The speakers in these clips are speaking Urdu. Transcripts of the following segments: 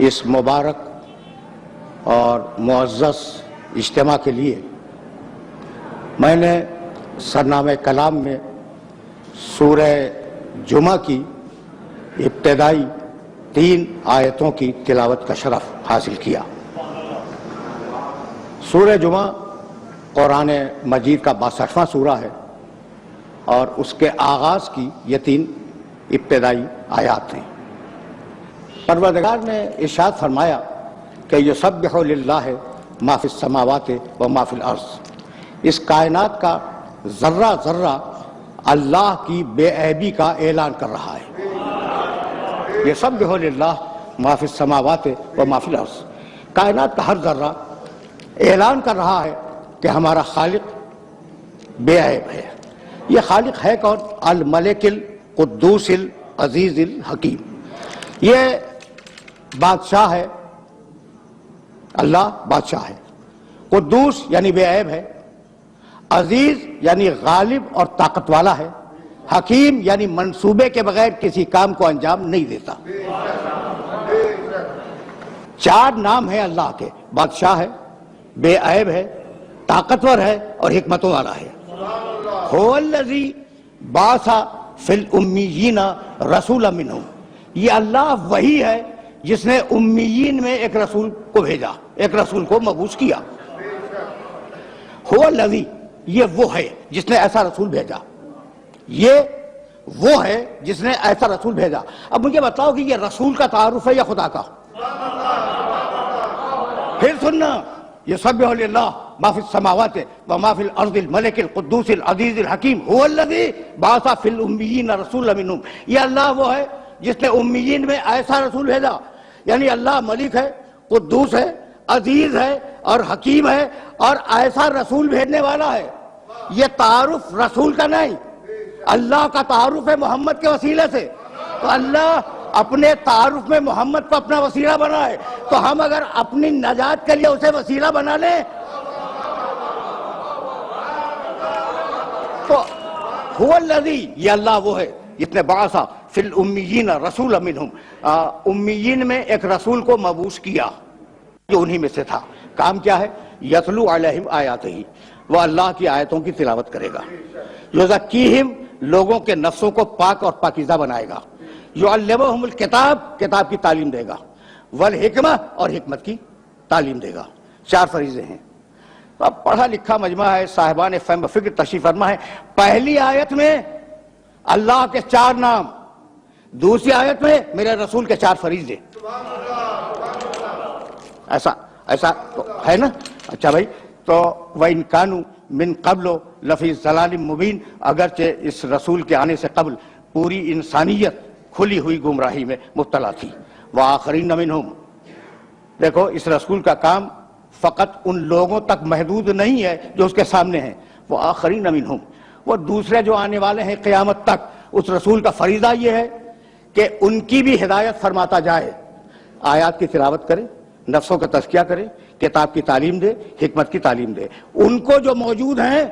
اس مبارک اور معزز اجتماع کے لیے میں نے سرنامہ کلام میں سورہ جمعہ کی ابتدائی 3 آیتوں کی تلاوت کا شرف حاصل کیا۔ سورہ جمعہ قرآن مجید کا 62واں سورہ ہے اور اس کے آغاز کی یہ 3 ابتدائی آیات ہیں۔ پروردگار نے ارشاد فرمایا کہ یسبح للہ ما فی السماوات و ما فی الارض، اس کائنات کا ذرہ ذرہ اللہ کی بے عیبی کا اعلان کر رہا ہے۔ یسبح للہ ما فی السماوات و ما فی الارض، کائنات کا ہر ذرہ اعلان کر رہا ہے کہ ہمارا خالق بے عیب ہے۔ یہ خالق ہے کون؟ الملک القدوس العزیز الحکیم، یہ بادشاہ ہے، اللہ بادشاہ ہے، قدوس یعنی بے عیب ہے، عزیز یعنی غالب اور طاقت والا ہے، حکیم یعنی منصوبے کے بغیر کسی کام کو انجام نہیں دیتا۔ 4 نام ہیں اللہ کے، بادشاہ ہے، بے عیب ہے، طاقتور ہے اور حکمتوں والا ہے۔ هو الذی بعث فی الامیین رسولا منہم، یہ اللہ وہی ہے جس نے امیین میں ایک رسول کو بھیجا، ایک رسول کو مبعوث کیا۔ هو الذی، یہ وہ ہے جس نے ایسا رسول بھیجا، یہ وہ ہے جس نے ایسا رسول بھیجا۔ اب مجھے بتاؤ کہ یہ رسول کا تعارف ہے یا خدا کا؟ پھر سننا، یسبح للہ ما فی السماوات و ما فی الارض الملک القدوس العزیز الحکیم هو الذی بعث فی الامیین رسولا منہم، یہ اللہ وہ ہے جس نے امیین میں ایسا رسول بھیجا، یعنی اللہ ملک ہے، قدوس ہے، عزیز ہے اور حکیم ہے اور ایسا رسول بھیجنے والا ہے۔ یہ تعارف رسول کا نہیں، اللہ کا تعارف ہے محمد کے وسیلے سے۔ تو اللہ اپنے تعارف میں محمد کو اپنا وسیلہ بنائے، تو ہم اگر اپنی نجات کے لیے اسے وسیلہ بنا لیں تو هو الذی، یہ اللہ وہ ہے جس نے بعث فی الامیین رسولا منہم، امیین میں ایک رسول کو مبعوث کیا جو انہی میں سے تھا۔ کام کیا ہے؟ یتلو علیہم آیاتہ، وہ اللہ کی آیتوں کی تلاوت کرے گا۔ یزکیہم، لوگوں کے نفسوں کو پاک اور پاکیزہ بنائے گا۔ یعلمہم الکتاب، کتاب کی تعلیم دے گا، والحکمہ، اور حکمت کی تعلیم دے گا۔ 4 فریضے ہیں۔ اب پڑھا لکھا مجمع ہے، صاحبان فہم و فکر تشریف فرما ہے۔ پہلی آیت میں اللہ کے 4 نام، دوسری آیت میں میرے رسول کے 4 فریضے۔ ایسا تو ہے نا؟ اچھا بھائی، تو وَإِن كَانُوا مِن قَبْلُ لَفِي ضَلَالٍ مُبِينٍ، اگرچہ اس رسول کے آنے سے قبل پوری انسانیت کھلی ہوئی گمراہی میں مبتلا تھی۔ وَآخَرِينَ مِنْهُمْ، دیکھو اس رسول کا کام فقط ان لوگوں تک محدود نہیں ہے جو اس کے سامنے ہیں۔ وَآخَرِينَ مِنْهُمْ، وہ دوسرے جو آنے والے ہیں قیامت تک، اس رسول کا فریضہ یہ ہے کہ ان کی بھی ہدایت فرماتا جائے، آیات کی تلاوت کرے، نفسوں کا تزکیہ کرے، کتاب کی تعلیم دے، حکمت کی تعلیم دے، ان کو جو موجود ہیں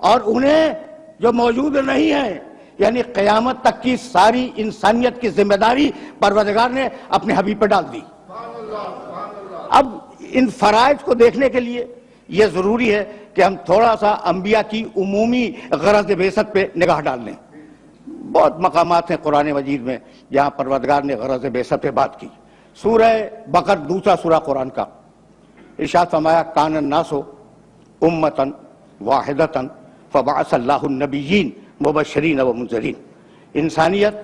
اور انہیں جو موجود نہیں ہیں، یعنی قیامت تک کی ساری انسانیت کی ذمہ داری پروردگار نے اپنے حبیب پر ڈال دی۔ اب ان فرائض کو دیکھنے کے لیے یہ ضروری ہے کہ ہم تھوڑا سا انبیاء کی عمومی غرض بعثت پہ نگاہ ڈال لیں۔ بہت مقامات ہیں قرآن مجید میں جہاں پروردگار نے غرض بعثت پہ بات کی۔ سورہ بقر، دوسرا سورہ قرآن کا، ارشاد فرمایا کان الناس امۃ واحدۃ فبعث اللہ النبیین مبشرین و منذرین، انسانیت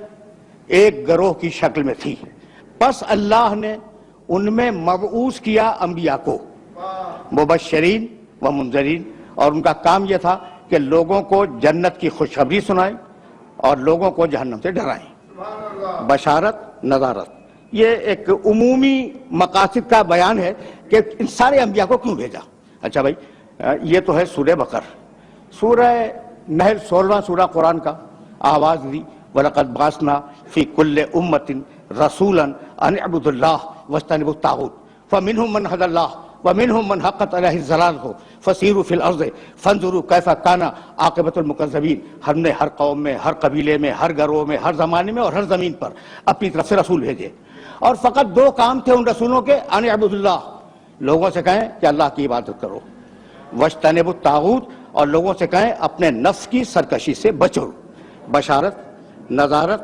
ایک گروہ کی شکل میں تھی، پس اللہ نے ان میں مبعوث کیا انبیاء کو، مبشرین و منذرین، اور ان کا کام یہ تھا کہ لوگوں کو جنت کی خوشخبری سنائیں اور لوگوں کو جہنم سے ڈرائیں۔ بشارت، نذارت، یہ ایک عمومی مقاصد کا بیان ہے کہ ان سارے انبیاء کو کیوں بھیجا۔ اچھا بھائی، یہ تو ہے سورہ بقر۔ سورہ نحل 16واں سورہ قرآن کا، آواز دی وَلَقَدْ بَعَثْنَا فِي كُلِّ أُمَّةٍ رَسُولًا أَنِ اعْبُدُوا اللَّهَ وَاجْتَنِبُوا الطَّاغُوتَ فَمِنْهُمْ مَنْ هَدَى اللَّهُ وَمِنْهُمْ مَنْ حَقَّتْ عَلَيْهِ الضَّلَالَةُ فَسِيرُوا فِي الْأَرْضِ فَانظُرُوا كَيْفَ كَانَ عَاقِبَةُ الْمُكَذِّبِينَ، ہم نے ہر قوم میں، ہر قبیلے میں، ہر گروہ میں، ہر زمانے میں اور ہر زمین پر اپنی طرف سے رسول بھیجے۔ اور فقط دو کام تھے ان رسولوں کے، ان اعبدوا اللہ، لوگوں سے کہیں کہ اللہ کی عبادت کرو، واجتنبوا الطاغوت، اور لوگوں سے کہیں اپنے نفس کی سرکشی سے بچو، بشارت، نذارت،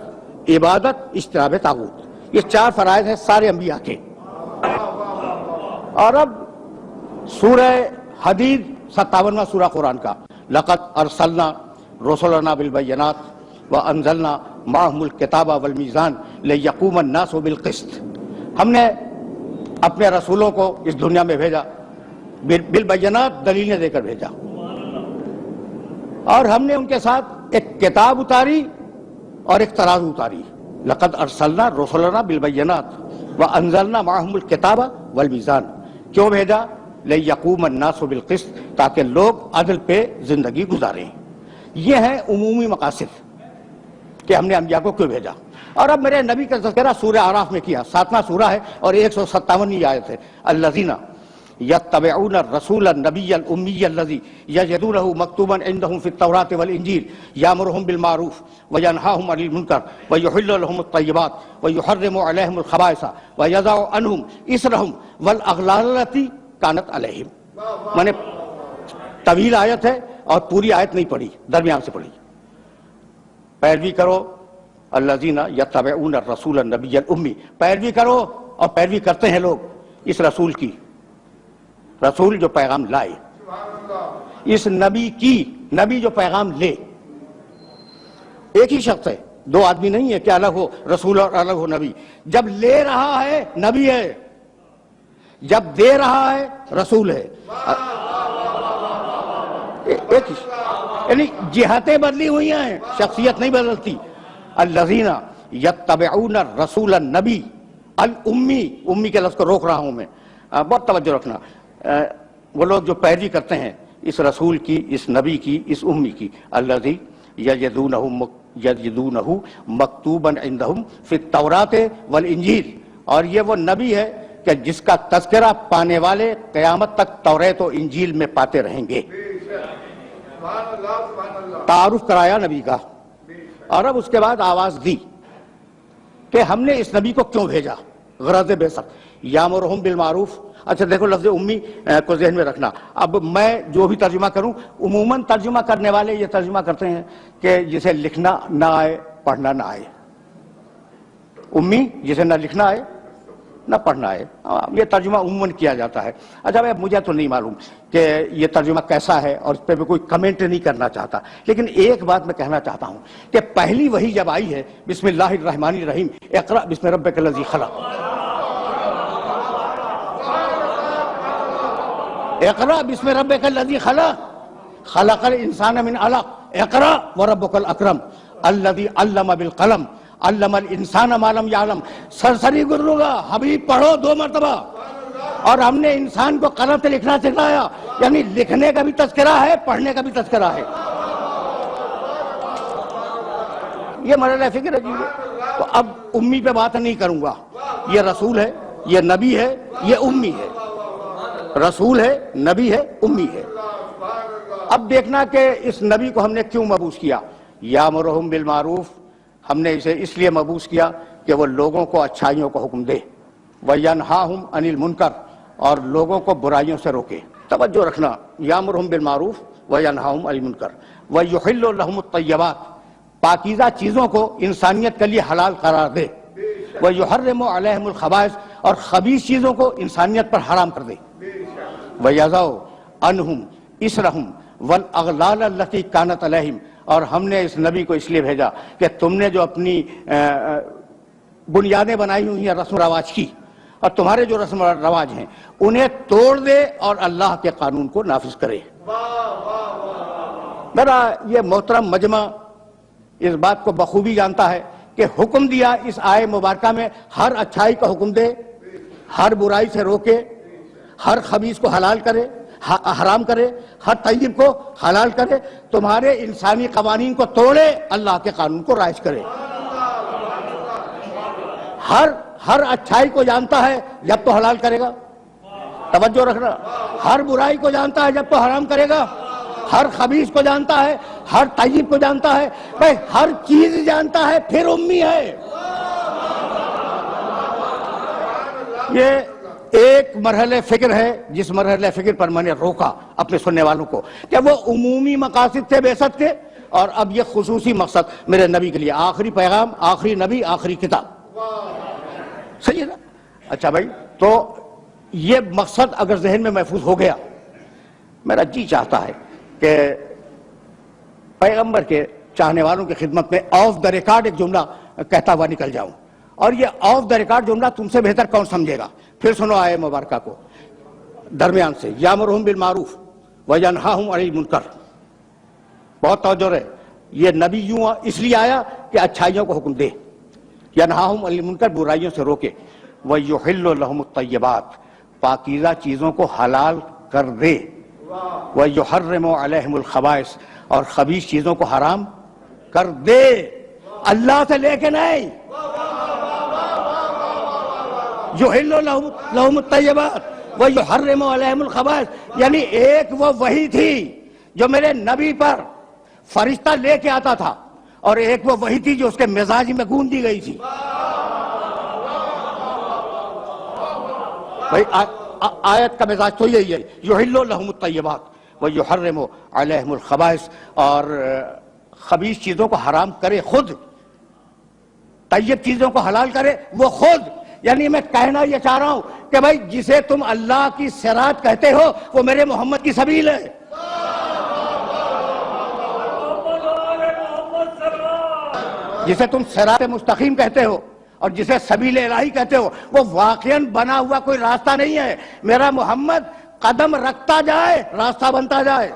عبادت، اجتناب طاغوت، یہ چار فرائض ہیں سارے انبیاء کے۔ اور اب سورہ حدید 57واں سورہ قرآن کا، لقد ارسلنا رسلنا بالبینات وانزلنا معهم الکتاب والمیزان لیقوم الناس بالقسط، ہم نے اپنے رسولوں کو اس دنیا میں بھیجا بالبینات، دلیلیں دے کر بھیجا، اور ہم نے ان کے ساتھ ایک کتاب اتاری اور ایک ترازو اتاری، لقد ارسلنا رسلنا بالبینات وانزلنا معهم الکتاب والمیزان، کیوں بھیجا؟ لیقوم الناس بالقسط، تاکہ لوگ عدل پہ زندگی گزاریں۔ یہ ہیں عمومی مقاصد کہ ہم نے انبیاء کو کیوں بھیجا۔ اور اب میرے نبی کا تذکرہ سورہ اعراف میں کیا، 7واں سورہ ہے اور 157ویں آیت ہے، الذین یتبعون الرسول النبی الامی الذی یجدونہ مکتوبا عندہم فی التوراۃ والانجیل یامرہم بالمعروف وینہاہم عن المنکر ویحل لہم الطیبات ویحرم علیہم الخبائث ویضع عنہم اصرہم والاغلال التی کانت علیہم۔ میں نے طویل آیت ہے اور پوری آیت نہیں پڑھی، درمیان سے پڑھی۔ پیروی کرو الذین یتبعون الرسول النبی الامی، پیروی کرو، اور پیروی کرتے ہیں لوگ اس رسول کی، رسول جو پیغام لائے، اس نبی کی، نبی جو پیغام لے۔ ایک ہی شخص ہے، دو آدمی نہیں ہے کہ الگ ہو رسول اور الگ ہو نبی۔ جب لے رہا ہے نبی ہے، جب دے رہا ہے رسول ہے۔ ایک ہی، یعنی جہتیں بدلی ہوئی ہیں، شخصیت نہیں بدلتی۔ الذین یتبعون الرسول النبی الامی، امی کے لفظ کو روک رہا ہوں میں، بہت توجہ رکھنا، وہ لوگ جو پیروی کرتے ہیں اس رسول کی، اس نبی کی، اس امی کی، الذی یجدونہ مکتوبا عندہم فی التوراۃ والانجیل، اور یہ وہ نبی ہے کہ جس کا تذکرہ پانے والے قیامت تک توریت و انجیل میں پاتے رہیں گے۔ تعارف کرایا نبی کا، اور اب اس کے بعد آواز دی کہ ہم نے اس نبی کو کیوں بھیجا، غرض بعثت، یامرہم بالمعروف۔ اچھا دیکھو لفظ امی کو ذہن میں رکھنا، اب میں جو بھی ترجمہ کروں، عموماً ترجمہ کرنے والے یہ ترجمہ کرتے ہیں کہ جسے لکھنا نہ آئے پڑھنا نہ آئے، امی جسے نہ لکھنا آئے نہ پڑھنا ہے، یہ ترجمہ عموماً کیا جاتا ہے۔ اچھا بھائی مجھے تو نہیں معلوم کہ یہ ترجمہ کیسا ہے اور اس پہ میں کوئی کمنٹ نہیں کرنا چاہتا، لیکن ایک بات میں کہنا چاہتا ہوں کہ پہلی وحی جب آئی ہے، بسم اللہ الرحمن الرحیم، اقرأ بسم ربک الذی خلق، اقرأ بسم ربک الذی خلق، خلق الانسان من علق، اقرأ وربک الاکرم الذی علم بالقلم علم الانسان ما لم یعلم۔ سرسری گرو گا حبیب پڑھو 2 مرتبہ، اور ہم نے انسان کو قلم سے لکھنا سکھایا، یعنی لکھنے کا بھی تذکرہ ہے، پڑھنے کا بھی تذکرہ ہے۔ یہ مرحلہ فکر عجیب ہے۔ تو اب امی پہ بات نہیں کروں گا، یہ رسول ہے، یہ نبی ہے، یہ امی ہے، رسول ہے، نبی ہے، امی ہے۔ اب دیکھنا کہ اس نبی کو ہم نے کیوں مبعوث کیا۔ یامرہم بالمعروف، ہم نے اسے اس لیے مبعوث کیا کہ وہ لوگوں کو اچھائیوں کو حکم دے، وَيَنْهَاهُمْ عَنِ الْمُنْكَرِ، اور لوگوں کو برائیوں سے روکے۔ توجہ رکھنا، یامرہم بالمعروف وَيَنْهَاهُمْ عَنِ الْمُنْكَرِ وَيُحِلُّ لَهُمُ الطَّيِّبَاتِ، پاکیزہ چیزوں کو انسانیت کے لیے حلال قرار دے، وَيُحَرِّمُ عَلَيْهِمُ الْخَبَائِثَ، اور خبیث چیزوں کو انسانیت پر حرام کر دے، وَيَضَعُ عَنْهُمْ إِصْرَهُمْ وَالْأَغْلَالَ الَّتِي كَانَتْ عَلَيْهِمْ، اور ہم نے اس نبی کو اس لیے بھیجا کہ تم نے جو اپنی بنیادیں بنائی ہوئی ہیں رسم و رواج کی، اور تمہارے جو رسم و رواج ہیں انہیں توڑ دے اور اللہ کے قانون کو نافذ کرے۔ میرا یہ محترم مجمع اس بات کو بخوبی جانتا ہے کہ حکم دیا اس آیے مبارکہ میں ہر اچھائی کا حکم دے، ہر برائی سے روکے، ہر خبیث کو حلال کرے، حرام کرے، ہر طیب کو حلال کرے، تمہارے انسانی قوانین کو توڑے، اللہ کے قانون کو رائج کرے۔ ہر اچھائی کو جانتا ہے جب تو حلال کرے گا، توجہ رکھنا، ہر برائی کو جانتا ہے جب تو حرام کرے گا، ہر خبیث کو جانتا ہے، ہر طیب کو جانتا ہے، بھائی ہر چیز جانتا ہے، پھر امی ہے۔ یہ ایک مرحلہ فکر ہے جس مرحلہ فکر پر میں نے روکا اپنے سننے والوں کو کہ وہ عمومی مقاصد تھے بعثت کے، اور اب یہ خصوصی مقصد میرے نبی کے لیے، آخری پیغام، آخری نبی، آخری کتاب، صحیح ہے نا؟ اچھا بھائی، تو یہ مقصد اگر ذہن میں محفوظ ہو گیا، میرا جی چاہتا ہے کہ پیغمبر کے چاہنے والوں کی خدمت میں آف دا ریکارڈ ایک جملہ کہتا ہوا نکل جاؤں، اور یہ آف دا ریکارڈ جملہ تم سے بہتر کون سمجھے گا؟ پھر سنو آیہ مبارکہ کو درمیان سے، یامرہم بالمعروف وینہاہم عن المنکر. بہت توجہ رہے، یہ نبی یوں اس لیے آیا کہ اچھائیوں کو حکم دے، ینہاہم عن المنکر، برائیوں سے روکے، ویحل لہم الطیبات، پاکیزہ چیزوں کو حلال کر دے، ویحرم علیہم الخبائث، اور خبیث چیزوں کو حرام کر دے، اللہ سے لے کے نہیں. یحل لہم الطیبات ویحرم علیہم الخبائث، یعنی ایک وہ وحی تھی جو میرے نبی پر فرشتہ لے کے آتا تھا، اور ایک وہ وحی تھی جو اس کے مزاج میں گون دی گئی تھی. بھائی آیت کا مزاج تو یہی ہے، یحل لہم الطیبات ویحرم علیہم الخبائث، اور خبیث چیزوں کو حرام کرے خود، طیب چیزوں کو حلال کرے وہ خود. یعنی میں کہنا یہ چاہ رہا ہوں کہ بھائی جسے تم اللہ کی صراط کہتے ہو وہ میرے محمد کی سبیل ہے. جسے تم صراط مستقیم کہتے ہو اور جسے سبیل الہی کہتے ہو، وہ واقعاً بنا ہوا کوئی راستہ نہیں ہے. میرا محمد قدم رکھتا جائے، راستہ بنتا جائے.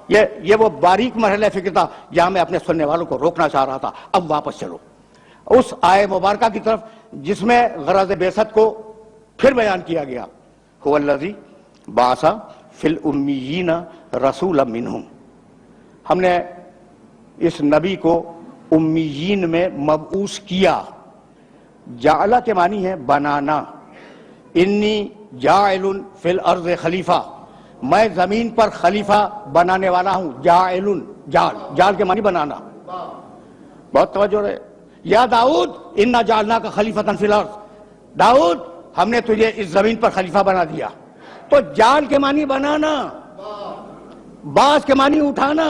یہ وہ باریک مرحلہ فکر تھا جہاں میں اپنے سننے والوں کو روکنا چاہ رہا تھا. اب واپس چلو اس آیہ مبارکہ کی طرف جس میں غرض بعثت کو پھر بیان کیا گیا. هو الذی بعث فی الامیین رسولا منہم، ہم نے اس نبی کو امیین میں مبعوث کیا. جعلہ کے معنی ہے بنانا، انی جاعل فی الارض خلیفہ، میں زمین پر خلیفہ بنانے والا ہوں. جاعل، جال کے معنی بنانا. بہت توجہ رہے. یا داؤد انا جعلناک خلیفۃ فی الارض، داؤد ہم نے تجھے اس زمین پر خلیفہ بنا دیا. تو جال کے معنی بنانا، باز کے معنی اٹھانا.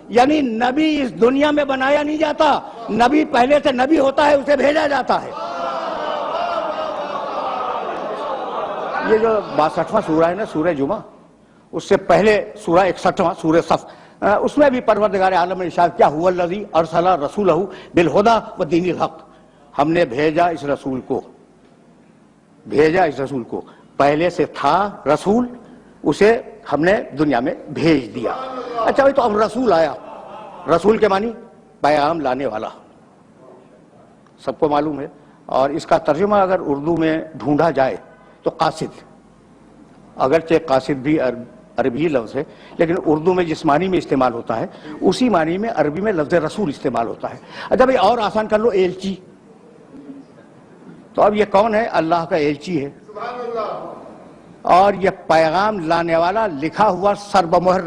یعنی نبی اس دنیا میں بنایا نہیں جاتا، نبی پہلے سے نبی ہوتا ہے، اسے بھیجا جاتا ہے. یہ جو 62واں سورہ ہے نا، سورہ جمعہ، اس سے پہلے سورہ 61واں سورہ صف، اس میں بھی پروردگار عالم نے ارشاد کیا، هو الذی ارسل رسولہ بالہدی ودین الحق، ہم نے بھیجا اس رسول کو، پہلے سے تھا رسول، اسے ہم نے دنیا میں بھیج دیا. اچھا بھائی، تو اب رسول آیا، رسول کے معنی پیغام لانے والا، سب کو معلوم ہے. اور اس کا ترجمہ اگر اردو میں ڈھونڈا جائے تو قاصد، اگرچہ قاصد بھی عربی لفظ ہے لیکن اردو میں جس معنی میں استعمال ہوتا ہے اسی معنی میں عربی میں لفظ رسول استعمال ہوتا ہے. اچھا بھائی، اور آسان کر لو، ایلچی. تو اب یہ کون ہے؟ اللہ کا ایلچی ہے، اور یہ پیغام لانے والا لکھا ہوا سربمہر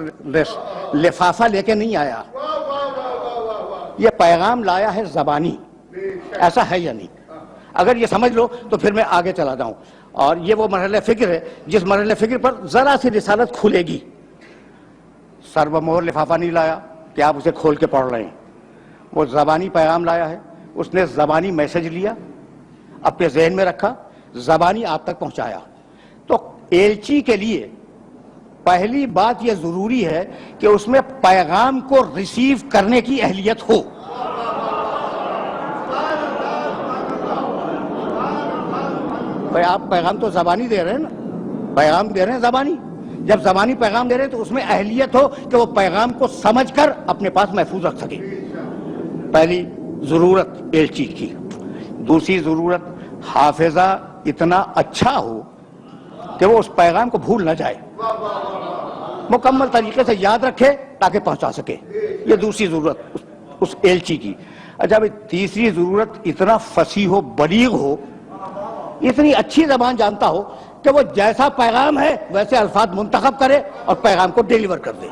لفافہ لے کے نہیں آیا، یہ پیغام لایا ہے زبانی. ایسا ہے یا نہیں؟ اگر یہ سمجھ لو تو پھر میں آگے چلا جاؤں. اور یہ وہ مرحلہ فکر ہے جس مرحلہ فکر پر ذرا سی رسالت کھلے گی. سربمہر لفافہ نہیں لایا کہ آپ اسے کھول کے پڑھ رہے ہیں، وہ زبانی پیغام لایا ہے. اس نے زبانی میسج لیا، اپنے ذہن میں رکھا، زبانی آپ تک پہنچایا. تو ایلچی کے لیے پہلی بات یہ ضروری ہے کہ اس میں پیغام کو ریسیو کرنے کی اہلیت ہو. بھائی آپ پیغام تو زبانی دے رہے ہیں نا، پیغام دے رہے ہیں زبانی. جب زبانی پیغام دے رہے ہیں تو اس میں اہلیت ہو کہ وہ پیغام کو سمجھ کر اپنے پاس محفوظ رکھ سکے. پہلی ضرورت ایلچی کی. دوسری ضرورت، حافظہ اتنا اچھا ہو کہ وہ اس پیغام کو بھول نہ جائے، مکمل طریقے سے یاد رکھے تاکہ پہنچا سکے. یہ دوسری ضرورت اس ایلچی کی. اچھا بھائی، تیسری ضرورت، اتنا فصیح و بلیغ ہو، اتنی اچھی زبان جانتا ہو کہ وہ جیسا پیغام ہے ویسے الفاظ منتخب کرے اور پیغام کو ڈیلیور کر دے.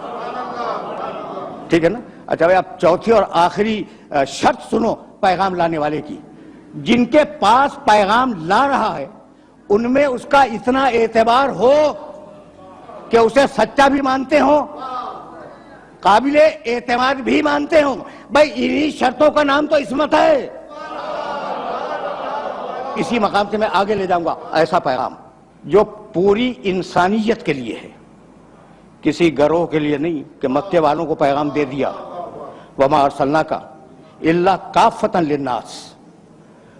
ٹھیک ہے نا؟ اچھا بھائی، اب چوتھی اور آخری شرط سنو پیغام لانے والے کی. جن کے پاس پیغام لا رہا ہے ان میں اس کا اتنا اعتبار ہو کہ اسے سچا بھی مانتے ہوں، قابل اعتماد بھی مانتے ہوں. بھائی انہی شرطوں کا نام تو عصمت ہے. اسی مقام سے میں آگے لے جاؤں گا. ایسا پیغام جو پوری انسانیت کے لیے ہے، کسی گروہ کے لیے نہیں کہ مکے والوں کو پیغام دے دیا. وما ارسلناک الا کافۃ للناس.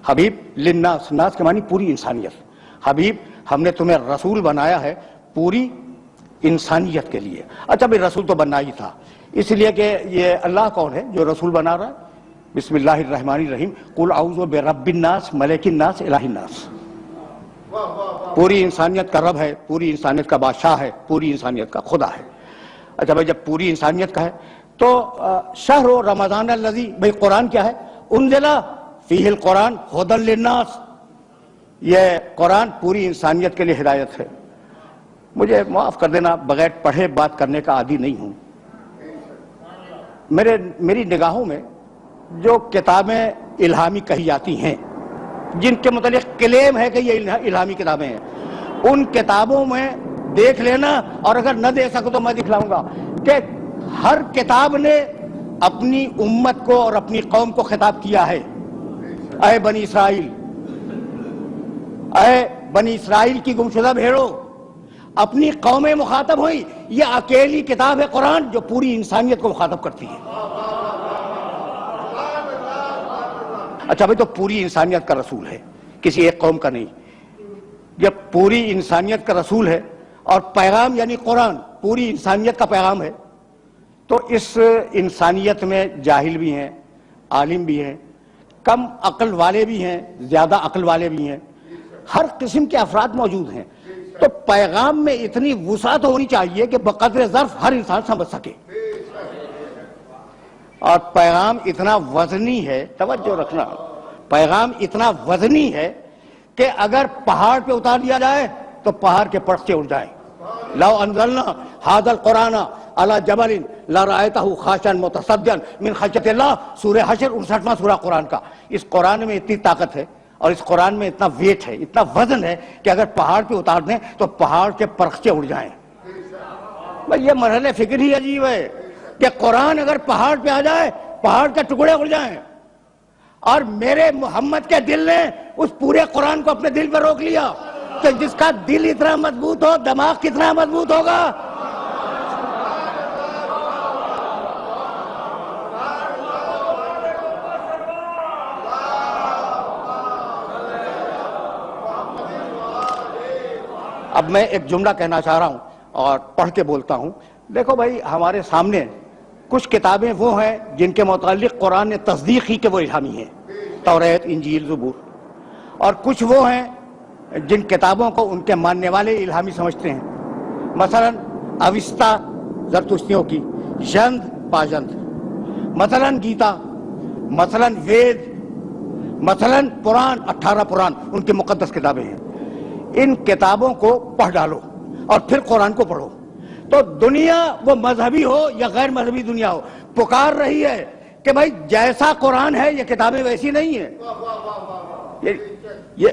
حبیب للناس، ناس کے معنی پوری انسانیت. حبیب ہم نے تمہیں رسول بنایا ہے پوری انسانیت کے لیے. اچھا بھائی رسول تو بننا ہی تھا، اس لیے کہ یہ اللہ کون ہے جو رسول بنا رہا ہے؟ بسم اللہ الرحمن الرحیم، قل اعوذ برب الناس ملک الناس الہ الناس. پوری انسانیت کا رب ہے، پوری انسانیت کا بادشاہ ہے، پوری انسانیت کا خدا ہے. اچھا بھائی جب پوری انسانیت کا ہے تو شہر رمضان الذی، بھائی قرآن کیا ہے؟ انزل فیہ القرآن ھدی للناس. یہ قرآن پوری انسانیت کے لیے ہدایت ہے. مجھے معاف کر دینا، بغیر پڑھے بات کرنے کا عادی نہیں ہوں. میری نگاہوں میں جو کتابیں الہامی کہی جاتی ہیں، جن کے متعلق کلیم ہے کہ یہ الہامی کتابیں ہیں، ان کتابوں میں دیکھ لینا، اور اگر نہ دیکھ سکو تو میں دکھلاؤں گا کہ ہر کتاب نے اپنی امت کو اور اپنی قوم کو خطاب کیا ہے. اے بنی اسرائیل، اے بنی اسرائیل کی گمشدہ بھیڑو، اپنی قومیں مخاطب ہوئی. یہ اکیلی کتاب ہے قرآن جو پوری انسانیت کو مخاطب کرتی ہے. اچھا بھائی تو پوری انسانیت کا رسول ہے، کسی ایک قوم کا نہیں. جب پوری انسانیت کا رسول ہے اور پیغام یعنی قرآن پوری انسانیت کا پیغام ہے، تو اس انسانیت میں جاہل بھی ہیں، عالم بھی ہیں، کم عقل والے بھی ہیں، زیادہ عقل والے بھی ہیں، ہر قسم کے افراد موجود ہیں. تو پیغام میں اتنی وسعت ہونی چاہیے کہ بقدر ظرف ہر انسان سمجھ سکے. اور پیغام اتنا وزنی ہے، توجہ رکھنا، پیغام اتنا وزنی ہے کہ اگر پہاڑ پہ اتار دیا جائے تو پہاڑ کے پرچے اڑ جائیں. لو انزلنا ھذا القرآن علی جبل لرأیتہ خاشعا متصدعا من خشیۃ اللہ. سورہ حشر 59واں سورہ قرآن کا. اس قرآن میں اتنی طاقت ہے اور اس قرآن میں اتنا ویٹ ہے، اتنا وزن ہے کہ اگر پہاڑ پہ اتار دیں تو پہاڑ کے پرخچے اڑ جائیں. بھئی یہ مرحلہ فکر ہی عجیب ہے کہ قرآن اگر پہاڑ پہ آ جائے پہاڑ کے ٹکڑے اڑ جائیں. اور میرے محمد کے دل نے اس پورے قرآن کو اپنے دل پہ روک لیا کہ جس کا دل اتنا مضبوط ہو دماغ کتنا مضبوط ہوگا. اب میں ایک جملہ کہنا چاہ رہا ہوں اور پڑھ کے بولتا ہوں. دیکھو بھائی ہمارے سامنے کچھ کتابیں وہ ہیں جن کے متعلق قرآن نے تصدیق کی کہ وہ الہامی ہیں، توریت، انجیل، زبور. اور کچھ وہ ہیں جن کتابوں کو ان کے ماننے والے الہامی سمجھتے ہیں. مثلا اوستا زرتشتیوں کی، ژند پاژند، مثلا گیتا، مثلا وید، مثلا پران، 18 پران ان کی مقدس کتابیں ہیں. ان کتابوں کو پڑھ ڈالو اور پھر قرآن کو پڑھو تو دنیا وہ مذہبی ہو یا غیر مذہبی دنیا ہو پکار رہی ہے کہ بھائی جیسا قرآن ہے یہ کتابیں ویسی نہیں ہیں. یہ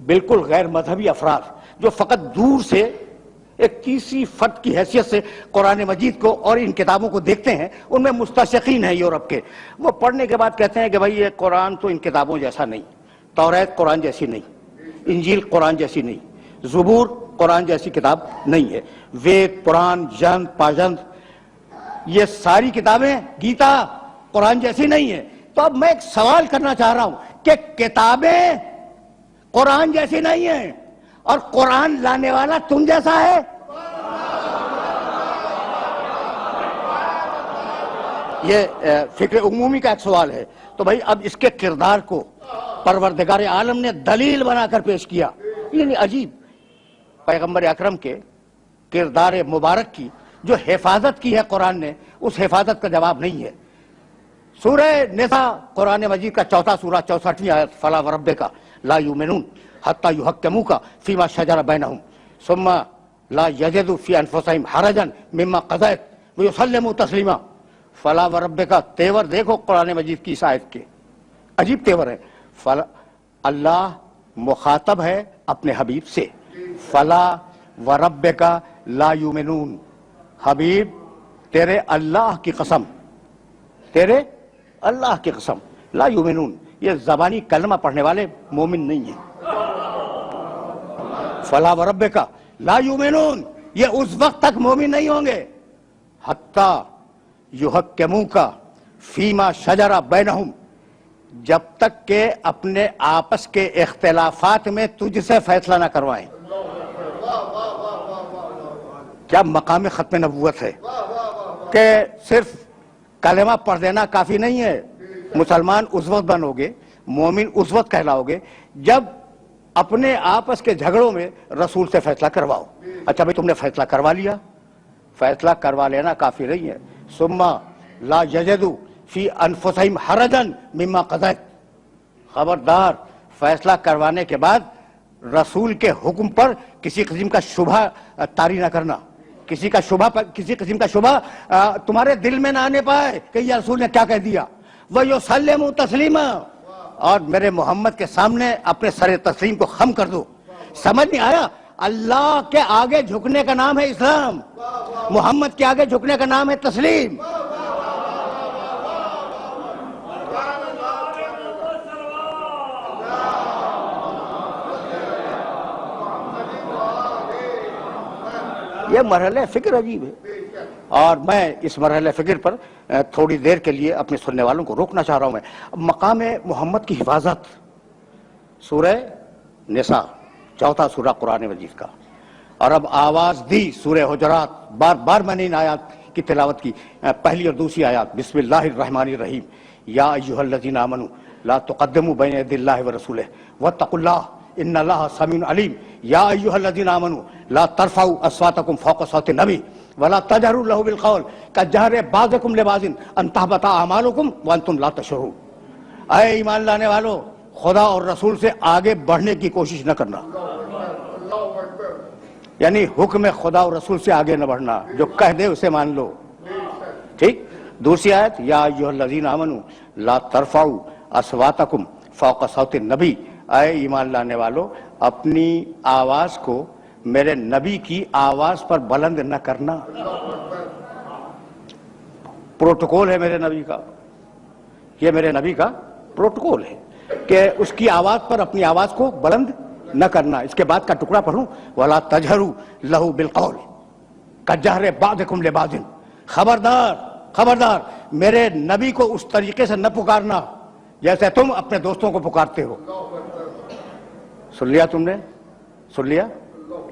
بالکل غیر مذہبی افراد جو فقط دور سے ایک تیسری فرد کی حیثیت سے قرآن مجید کو اور ان کتابوں کو دیکھتے ہیں، ان میں مستشرقین ہیں یورپ کے. وہ پڑھنے کے بعد کہتے ہیں کہ بھائی یہ قرآن تو ان کتابوں جیسا نہیں، توریت قرآن جیسی نہیں، انجیل قرآن جیسی نہیں، زبور قرآن جیسی کتاب نہیں ہے، وید، پران، ژند، پاژند یہ ساری کتابیں، گیتا قرآن جیسی نہیں ہے. تو اب میں ایک سوال کرنا چاہ رہا ہوں کہ کتابیں قرآن جیسی نہیں ہیں اور قرآن لانے والا تم جیسا ہے؟ یہ فکر عمومی کا ایک سوال ہے. تو بھائی اب اس کے کردار کو پروردگار عالم نے دلیل بنا کر پیش کیا. یعنی عجیب، پیغمبر اکرم کے کردار مبارک کی جو حفاظت کی ہے قرآن نے، اس حفاظت کا جواب نہیں ہے. سورہ نساء قرآن مجید کا 4 سورہ 64 آیت، فلا وربک لا یؤمنون حتی یحکموک فیما شجر بینہم ثم لا یجدوا فی انفسہم حرجا مما قضیت ویسلموا تسلیما. فلا وربک، تیور دیکھو قرآن مجید کی اس آیت کے، عجیب تیور ہے. اللہ مخاطب ہے اپنے حبیب سے، فلا وربک لا یؤمنون، حبیب تیرے اللہ کی قسم، تیرے اللہ کی قسم، لا یؤمنون، یہ زبانی کلمہ پڑھنے والے مومن نہیں ہیں۔ فلا وربک لا یؤمنون، یہ اس وقت تک مومن نہیں ہوں گے حتی یحکموک فیما شجر بینہم، جب تک کہ اپنے آپس کے اختلافات میں تجھ سے فیصلہ نہ کروائیں۔ کیا مقام ختم نبوت ہے کہ صرف کلمہ پڑھ دینا کافی نہیں ہے۔ مسلمان اس وقت بنو گے، مومن اس وقت کہلاؤ گے جب اپنے آپس کے جھگڑوں میں رسول سے فیصلہ کرواؤ۔ اچھا بھئی تم نے فیصلہ کروا لیا، فیصلہ کروا لینا کافی نہیں ہے، ثم لا یجدوا فی انفسہم حرجا مما قضیت، خبردار فیصلہ کروانے کے بعد رسول کے حکم پر کسی قسم کا شبہ طاری نہ کرنا، کسی قسم کا شبہ تمہارے دل میں نہ آنے پائے کہ یہ رسول نے کیا کہہ دیا۔ وَيُسَلِّمُ تَسْلِيمًا، اور میرے محمد کے سامنے اپنے سر تسلیم کو خم کر دو۔ سمجھ نہیں آیا؟ اللہ کے آگے جھکنے کا نام ہے اسلام، محمد کے آگے جھکنے کا نام ہے تسلیم۔ یہ مرحلہ فکر عجیب ہے، اور میں اس مرحلہ فکر پر تھوڑی دیر کے لیے اپنے سننے والوں کو روکنا چاہ رہا ہوں۔ میں مقام محمد کی حفاظت، سورہ نساء، چوتھا سورہ قرآن مجید کا، اور اب آواز دی سورہ حجرات، بار بار میں نے ان آیات کی تلاوت کی، پہلی اور دوسری آیات، بسم اللہ الرحمن الرحیم، یا ایھا الذین آمنوا لا تقدموا بین یدی اللہ ورسولہ واتقوا اللہ ان اللہ سمیع علیم، یا ایھا الذین آمنوا لا ترفعوا اصواتکم فوق صوت النبی ولا تجہروا لہ بالقول کجہر بعضکم لبعض ان تحبط اعمالکم وانتم لا تشعرون۔ اے ایمان لانے والو، خدا اور رسول سے آگے بڑھنے کی کوشش نہ کرنا، یعنی حکم خدا اور رسول سے آگے نہ بڑھنا، جو کہہ دے اسے مان لو، ٹھیک۔ دوسری آیت، یا ایھا الذین آمنوا لا ترفعوا اصواتکم فوق صوت النبی، اے ایمان لانے والو اپنی آواز کو میرے نبی کی آواز پر بلند نہ کرنا۔ پروٹوکول ہے میرے نبی کا، یہ میرے نبی کا پروٹوکول ہے کہ اس کی آواز پر اپنی آواز کو بلند نہ کرنا۔ اس کے بعد کا ٹکڑا پڑھوں، وَلَا تَجْهَرُوا لَهُ بِالْقَوْلِ كَجَهْرِ بَعْضِكُمْ لِبَعْضٍ، خبردار میرے نبی کو اس طریقے سے نہ پکارنا جیسے تم اپنے دوستوں کو پکارتے ہو۔ سن لیا تم نے؟ سن لیا؟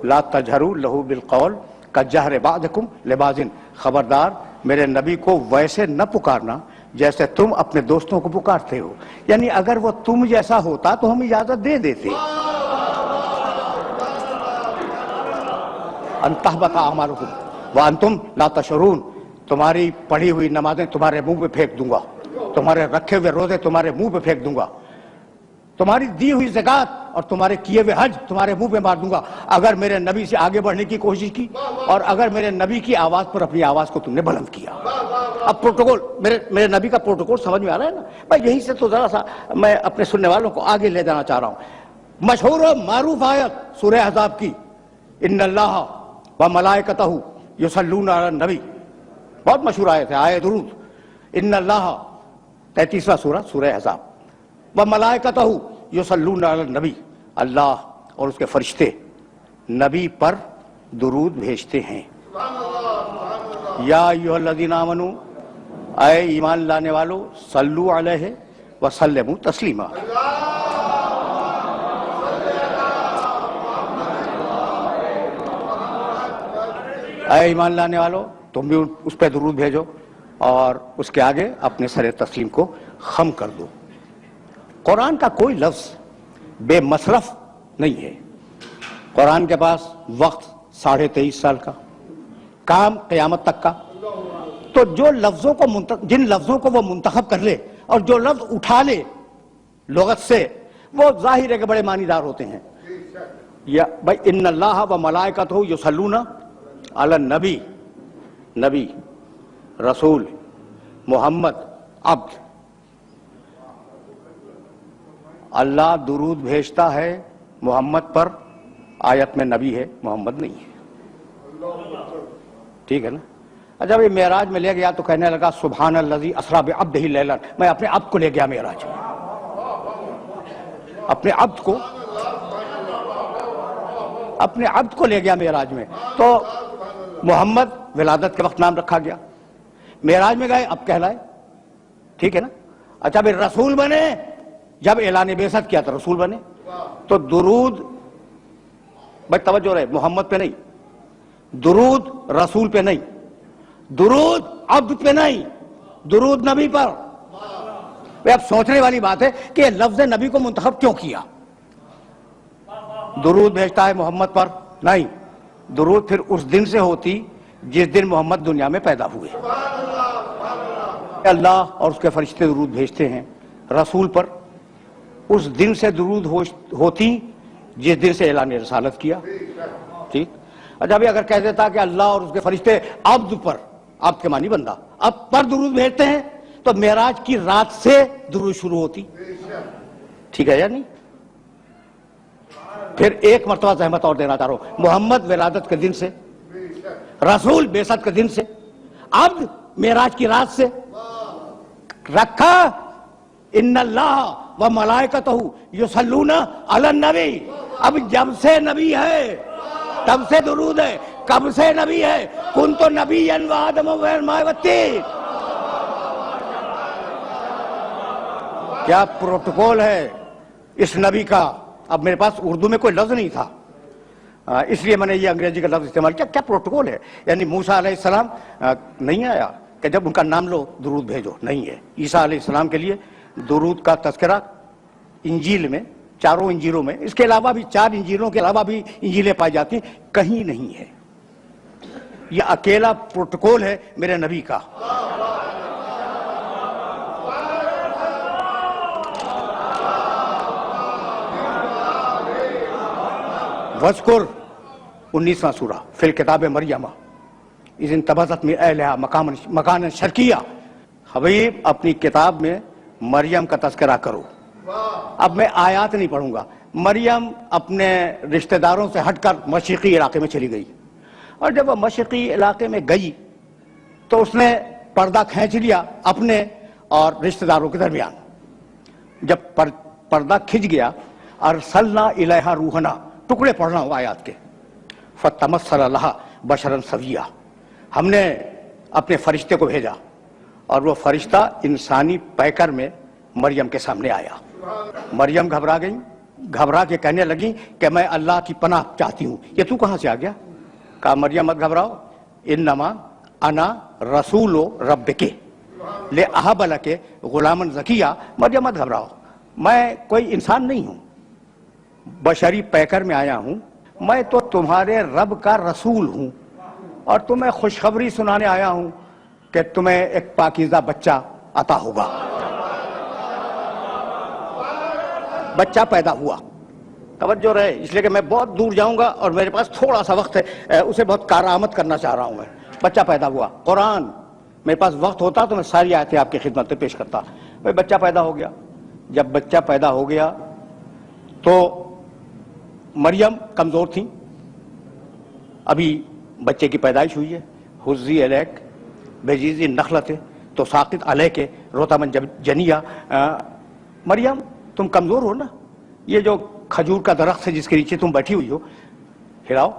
لا تجہروا لہ بالقول کجہر بعضکم لبعض، خبردار میرے نبی کو ویسے نہ پکارنا جیسے تم اپنے دوستوں کو پکارتے ہو، یعنی اگر وہ تم جیسا ہوتا تو ہم اجازت دے دیتے۔ ان تحبط اعمالکم وانتم لا تشعرون، تمہاری پڑھی ہوئی نمازیں تمہارے منہ پہ پھینک دوں گا، تمہارے رکھے ہوئے روزے تمہارے منہ پہ پھینک دوں گا، تمہاری دی ہوئی زکوٰۃ اور تمہارے کیے ہوئے حج تمہارے منہ پہ مار دوں گا اگر میرے نبی سے آگے بڑھنے کی کوشش کی، اور اگر میرے نبی کی آواز پر اپنی آواز کو تم نے بلند کیا۔ اب پروٹوکول، میرے نبی کا پروٹوکول سمجھ میں آ رہا ہے نا؟ میں یہیں سے تو ذرا سا میں اپنے سننے والوں کو آگے لے جانا چاہ رہا ہوں۔ مشہور و معروف آیت سورہ احزاب کی، ان اللہ و ملائکتہ یصلون علی النبی، بہت مشہور آیت ہے، آیت درود، ان اللہ، 33واں سورہ، سورہ احزاب، وملائکتہ یصلون علی النبی، اللہ اور اس کے فرشتے نبی پر درود بھیجتے ہیں۔ یا ایھا الذین آمنوا، اے ایمان لانے والو، صلو علیہ وسلموا تسلیما۔ اے ایمان لانے والو تم بھی اس پہ درود بھیجو اور اس کے آگے اپنے سر تسلیم کو خم کر دو۔ قرآن کا کوئی لفظ بے مصرف نہیں ہے۔ قرآن کے پاس وقت 23.5 سال کا، کام قیامت تک کا، تو جو لفظوں کو جن لفظوں کو وہ منتخب کر لے اور جو لفظ اٹھا لے لغت سے، وہ ظاہر ہے کہ بڑے معنی دار ہوتے ہیں۔ یا بھائی ان اللہ و ملائکتہ یصلون علی النبی، نبی، رسول، محمد، عبد، اللہ درود بھیجتا ہے محمد پر، آیت میں نبی ہے، محمد نہیں ہے، ٹھیک ہے نا؟ جب یہ معراج میں لے گیا تو کہنے لگا سبحان الذی اسری بعبدہ لیلا، میں اپنے عبد کو لے گیا معراج میں، اپنے عبد کو لے گیا معراج میں۔ تو محمد ولادت کے وقت نام رکھا گیا، معراج میں گئے اب کہلائے، ٹھیک ہے نا؟ اچھا پھر رسول بنے، جب اعلان بعثت کیا تو رسول بنے، تو درود بھائی توجہ رہے، محمد پہ نہیں، درود رسول پہ نہیں، درود عبد پہ نہیں، درود نبی پر۔ اب سوچنے والی بات ہے کہ یہ لفظ نبی کو منتخب کیوں کیا؟ درود بھیجتا ہے محمد پر، نہیں، درود پھر اس دن سے ہوتی جس دن محمد دنیا میں پیدا ہوئے۔ اللہ اور اس کے فرشتے درود بھیجتے ہیں رسول پر، اس دن سے درود ہوتی جس دن سے اعلان رسالت کیا، ٹھیک؟ اچھا بھی اگر کہہ دیتا کہ اللہ اور اس کے فرشتے عبد پر، عبد کے معنی بندہ، اب پر درود بھیجتے ہیں تو معراج کی رات سے درود شروع ہوتی، ٹھیک ہے یا نہیں؟ پھر ایک مرتبہ زحمت اور دینا چاہ رہا ہوں، محمد ولادت کے دن سے، رسول بعثت کے دن سے، عبد معراج کی رات سے رکھا۔ ان اللہ و ملائکتہ یصلون علی النبی، اب جب سے نبی ہے تب سے درود ہے، کب سے نبی ہے؟ کنت نبیا وآدم بین الماء والطین۔ کیا پروٹوکول ہے اس نبی کا؟ اب میرے پاس اردو میں کوئی لفظ نہیں تھا، اس لیے میں نے یہ انگریزی کا لفظ استعمال کیا۔ کیا پروٹوکول ہے؟ یعنی موسیٰ علیہ السلام نہیں آیا کہ جب ان کا نام لو درود بھیجو، نہیں ہے۔ عیسیٰ علیہ السلام کے لیے درود کا تذکرہ انجیل میں، چاروں انجیلوں میں، اس کے علاوہ بھی 4 انجیلوں کے علاوہ بھی انجیلیں پائی جاتی ہیں، کہیں نہیں ہے۔ یہ اکیلا پروٹوکول ہے میرے نبی کا۔ وذکر 19واں سورہ فی الکتاب مریم اذ انتبذت من اہلہا مکانا شرقیہ۔ حبیب اپنی کتاب میں مریم کا تذکرہ کرو۔ اب میں آیات نہیں پڑھوں گا۔ مریم اپنے رشتہ داروں سے ہٹ کر مشرقی علاقے میں چلی گئی، اور جب وہ مشرقی علاقے میں گئی تو اس نے پردہ کھینچ لیا اپنے اور رشتہ داروں کے درمیان۔ جب پردہ کھنچ گیا، ارسلنا الیہا روحنا، ٹکڑے پڑھنا ہوں آیات کے، فتمثل لہا بشرا سویا، ہم نے اپنے فرشتے کو بھیجا اور وہ فرشتہ انسانی پیکر میں مریم کے سامنے آیا۔ مریم گھبرا گئی، گھبرا کے کہنے لگی کہ میں اللہ کی پناہ چاہتی ہوں۔ یہ تو کہاں سے آ گیا؟ کہا مریم مت گھبراؤ، انما انا رسول ربک لأہب لک غلاما زکیہ۔ مریم مت گھبراؤ، میں کوئی انسان نہیں ہوں، بشری پیکر میں آیا ہوں، میں تو تمہارے رب کا رسول ہوں، اور تمہیں خوشخبری سنانے آیا ہوں کہ تمہیں ایک پاکیزہ بچہ عطا ہوگا۔ بچہ پیدا ہوا، توجہ رہے، اس لیے کہ میں بہت دور جاؤں گا اور میرے پاس تھوڑا سا وقت ہے، اسے بہت کارآمد کرنا چاہ رہا ہوں میں۔ بچہ پیدا ہوا، قرآن میرے پاس وقت ہوتا تو میں ساری آیتیں آپ کی خدمت میں پیش کرتا۔ بچہ پیدا ہو گیا، جب بچہ پیدا ہو گیا تو مریم کمزور تھیں، ابھی بچے کی پیدائش ہوئی ہے، حزی الیک بجیزی نخلت تو ساقط علیک رطبا جنیہ۔ مریم تم کمزور ہو نا، یہ جو کھجور کا درخت ہے جس کے نیچے تم بیٹھی ہوئی ہو، ہلاؤ،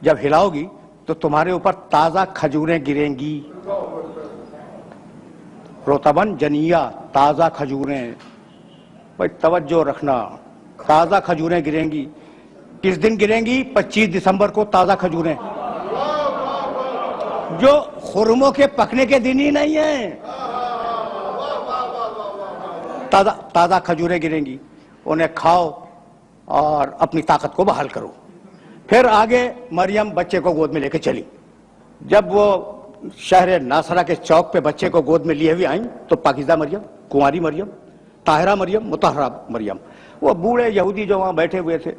جب ہلاؤ گی تو تمہارے اوپر تازہ کھجوریں گریں گی، رطبا جنیہ، تازہ کھجوریں۔ بھائی توجہ رکھنا، تازہ کھجوریں گریں گی۔ کس دن گریں گی؟ 25 دسمبر کو تازہ کھجوریں، جو خرموں کے پکنے کے دن ہی نہیں ہیں، تازہ کھجوریں گریں گی، انہیں کھاؤ اور اپنی طاقت کو بحال کرو۔ پھر آگے مریم بچے کو گود میں لے کے چلی۔ جب وہ شہر ناصرہ کے چوک پہ بچے کو گود میں لیے ہوئے آئیں تو پاکیزہ مریم، کنواری مریم، طاہرہ مریم، مطہرہ مریم، وہ بوڑھے یہودی جو وہاں بیٹھے ہوئے تھے،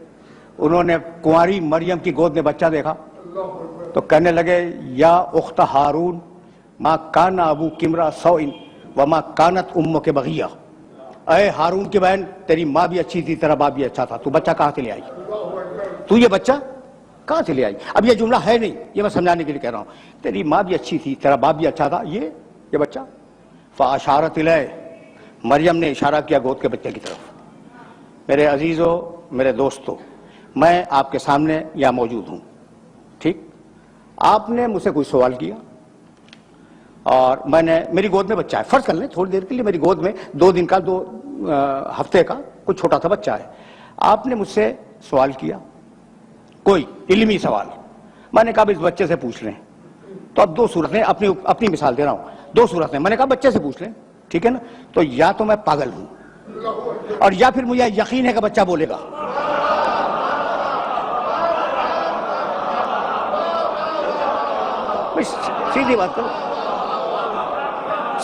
انہوں نے کنواری مریم کی گود میں بچہ دیکھا تو کہنے لگے یا اخت ہارون ما کان ابوک امرأ سوء وما کانت امک بغیہ۔ اے ہارون کی بہن تیری ماں بھی اچھی تھی تیرا باپ بھی اچھا تھا، تو بچہ کہاں سے لے آئی؟ تو یہ بچہ کہاں سے لے آئی؟ اب یہ جملہ ہے نہیں، یہ میں سمجھانے کے لیے کہہ رہا ہوں، تیری ماں بھی اچھی تھی تیرا باپ بھی اچھا تھا، یہ بچہ فاشارت الیہ، مریم نے اشارہ کیا گود کے بچے کی طرف۔ میرے عزیزو، میرے دوستو، میں آپ کے سامنے یہاں موجود ہوں، ٹھیک؟ آپ نے مجھ سے کوئی سوال کیا اور میری گود میں بچہ ہے، فرض کر لیں تھوڑی دیر کے لیے میری گود میں 2 دن کا 2 ہفتے کا کوئی چھوٹا سا بچہ ہے، آپ نے مجھ سے سوال کیا کوئی علمی سوال، میں نے کہا اس بچے سے پوچھ لیں، تو اب 2 صورتیں، اپنی مثال دے رہا ہوں، 2 صورتیں، میں نے کہا بچے سے پوچھ لیں، ٹھیک ہے نا؟ تو یا تو میں پاگل ہوں اور یا پھر مجھے یقین ہے کہ بچہ بولے گا۔ سیدھی بات کرو،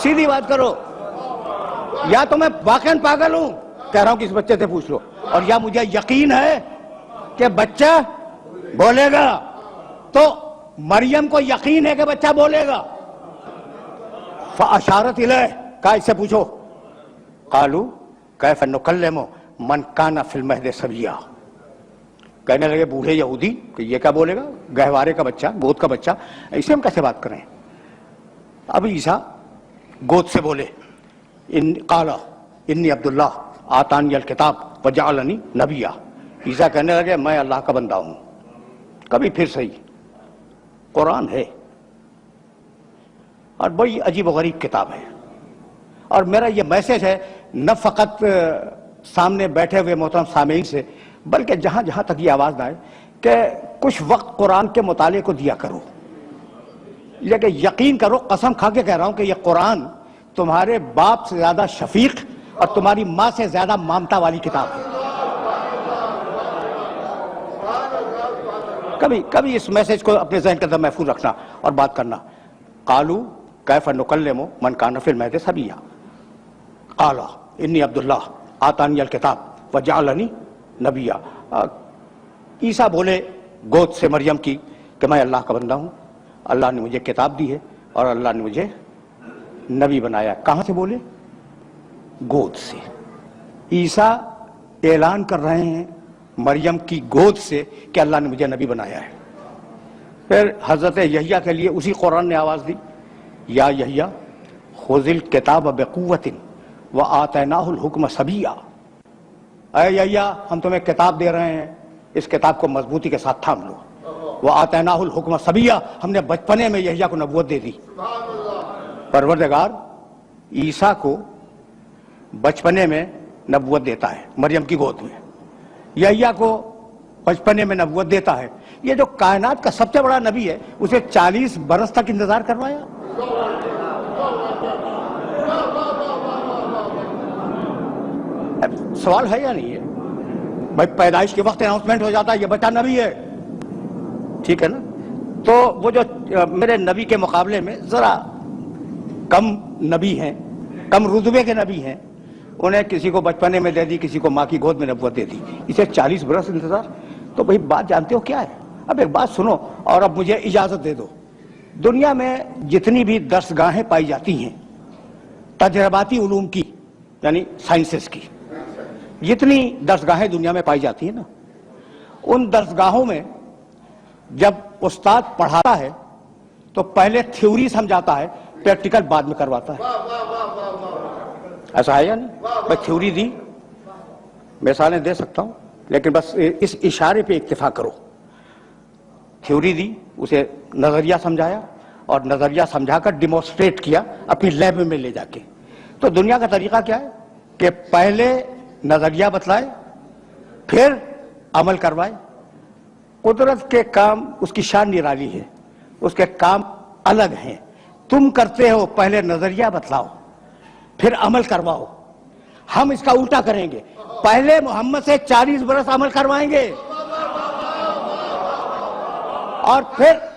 سیدھی بات کرو، یا تو میں واقعاً پاگل ہوں کہہ رہا ہوں کہ اس بچے سے پوچھ لو، اور یا مجھے یقین ہے کہ بچہ بولے گا۔ تو مریم کو یقین ہے کہ بچہ بولے گا، فاشارت الیہ، کہا اس سے پوچھو، قالوا کیف نکلم من کان فی المہد صبیا، کہنے لگے بوڑھے یہودی کہ یہ کیا بولے گا، گہوارے کا بچہ، گود کا بچہ، اسے ہم کیسے بات کریں؟ اب عیسیٰ گود سے بولے، قال انی عبداللہ آتانی الکتاب وجعلنی نبیا، عیسیٰ کہنے لگے میں اللہ کا بندہ ہوں۔ کبھی پھر صحیح، قرآن ہے اور بڑی عجیب و غریب کتاب ہے، اور میرا یہ میسج ہے نہ فقط سامنے بیٹھے ہوئے محترم سامعین سے، بلکہ جہاں جہاں تک یہ آواز نہ آئے کہ کچھ وقت قرآن کے مطالعے کو دیا کرو، لیکن یقین کرو، قسم کھا کے کہہ رہا ہوں کہ یہ قرآن تمہارے باپ سے زیادہ شفیق اور تمہاری ماں سے زیادہ مامتا والی کتاب ہے۔ کبھی اس میسج کو اپنے ذہن کے اندر محفوظ رکھنا اور بات کرنا۔ قالوا کیف نکلم من کان فی المہد صبیا قال انی عبداللہ آتانی الکتاب وجعلنی نبیا، عیسیٰ بولے گود سے مریم کی کہ میں اللہ کا بندہ ہوں، اللہ نے مجھے کتاب دی ہے اور اللہ نے مجھے نبی بنایا۔ کہاں سے بولے؟ گود سے۔ عیسیٰ اعلان کر رہے ہیں مریم کی گود سے کہ اللہ نے مجھے نبی بنایا ہے۔ پھر حضرت یحییٰ کے لیے اسی قرآن نے آواز دی، یا یحییٰ خذ الکتاب بقوۃ وآتیناہ الحکم صبیا، اے یحییٰ ہم تمہیں کتاب دے رہے ہیں، اس کتاب کو مضبوطی کے ساتھ تھام لو۔ وآتیناہ الحکم صبیا، ہم نے بچپنے میں یحییٰ کو نبوت دے دی۔ پروردگار عیسیٰ کو بچپنے میں نبوت دیتا ہے مریم کی گود میں، یحییٰ کو بچپنے میں نبوت دیتا ہے۔ یہ جو کائنات کا سب سے بڑا نبی ہے اسے 40 برس تک انتظار کروایا۔ سوال ہے یا نہیں ہے بھائی؟ پیدائش کے وقت اناؤنسمنٹ ہو جاتا ہے یہ بچہ نبی ہے، ٹھیک ہے نا؟ تو وہ جو میرے نبی کے مقابلے میں ذرا کم نبی ہیں، کم رتبے کے نبی ہیں، انہیں کسی کو بچپنے میں دے دی، کسی کو ماں کی گود میں نبوت دے دی، اسے 40 برس انتظار۔ تو بھائی بات جانتے ہو کیا ہے؟ اب ایک بات سنو اور اب مجھے اجازت دے دو۔ دنیا میں جتنی بھی درسگاہیں پائی جاتی ہیں تجرباتی علوم کی، یعنی سائنسز کی، جتنی درسگاہیں دنیا میں پائی جاتی ہیں نا، ان درسگاہوں میں جب استاد پڑھاتا ہے تو پہلے تھیوری سمجھاتا ہے، پریکٹیکل بعد میں کرواتا ہے۔ ایسا ہے یا نہیں؟ میں تھیوری دی، مثالیں دے سکتا ہوں لیکن بس اس اشارے پہ اکتفا کرو۔ تھیوری دی، اسے نظریہ سمجھایا اور نظریہ سمجھا کر ڈیمونسٹریٹ کیا اپنی لیب میں لے جا کے۔ تو دنیا کا طریقہ کیا ہے کہ پہلے نظریہ بتلائے پھر عمل کروائے۔ قدرت کے کام اس کی شان نرالی ہے، اس کے کام الگ ہیں۔ تم کرتے ہو پہلے نظریہ بتلاؤ پھر عمل کرواؤ، ہم اس کا الٹا کریں گے، پہلے محمد سے 40 برس عمل کروائیں گے اور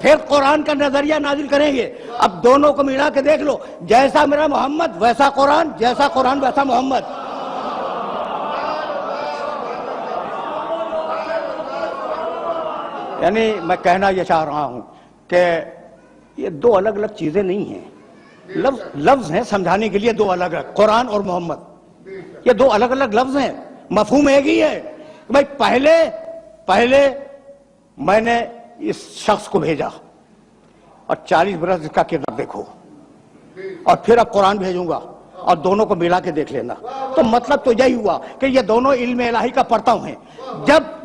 پھر قرآن کا نظریہ نازل کریں گے۔ اب دونوں کو ملا کے دیکھ لو، جیسا میرا محمد ویسا قرآن، جیسا قرآن ویسا محمد۔ یعنی میں کہنا یہ چاہ رہا ہوں کہ یہ 2 الگ الگ چیزیں نہیں ہیں، لفظ ہیں سمجھانے کے لیے 2 الگ الگ، قرآن اور محمد۔ یہ دو الگ الگ لفظ ہیں، مفہوم ایک ہی ہے. بھائی پہلے میں نے اس شخص کو بھیجا اور 40 برس اس کا کردار دیکھو، اور پھر اب قرآن بھیجوں گا اور دونوں کو ملا کے دیکھ لینا. تو مطلب تو یہی ہوا کہ یہ دونوں علم الہی کا پرتو ہیں.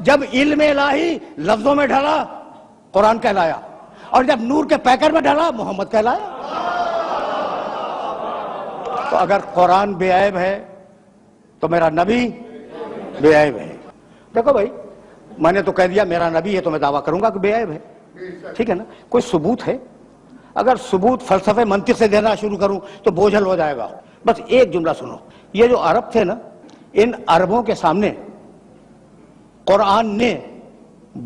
جب علم الہی لفظوں میں ڈھلا قرآن کہلایا، اور جب نور کے پیکر میں ڈھلا محمد کہلایا. تو اگر قرآن بے عیب ہے تو میرا نبی بے عیب ہے. دیکھو بھائی، میں نے تو کہہ دیا میرا نبی ہے تو میں دعویٰ کروں گا کہ بے عیب ہے. ٹھیک ہے نا؟ کوئی ثبوت ہے؟ اگر ثبوت فلسفے منطق سے دینا شروع کروں تو بوجھل ہو جائے گا. بس ایک جملہ سنو. یہ جو عرب تھے نا، ان عربوں کے سامنے قرآن نے